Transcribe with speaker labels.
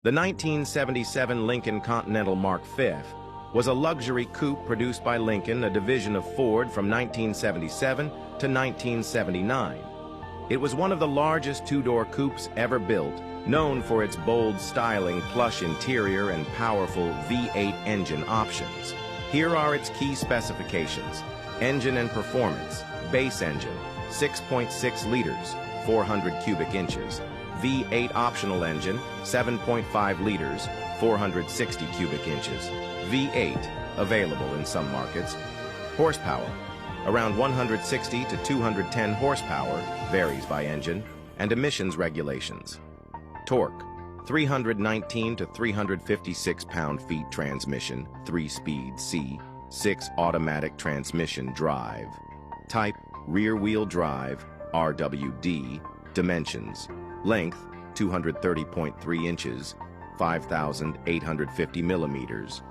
Speaker 1: The 1977 Lincoln Continental Mark V was a luxury coupe produced by Lincoln, a division of Ford, from 1977 to 1979. It was one of the largest two-door coupes ever built, known for its bold styling, plush interior, and powerful V8 engine options. Here are its key specifications: engine and performance: base engine, 6.6 liters, 400 cubic inches. V8 optional engine, 7.5 liters, 460 cubic inches. V8, available in some markets. Horsepower, around 160 to 210 horsepower, varies by engine, and emissions regulations. Torque, 319 to 356 pound-feet transmission, 3-speed C6 automatic transmission drive. Type, rear-wheel drive, RWD. Dimensions: length, 230.3 inches, 5,850 millimeters.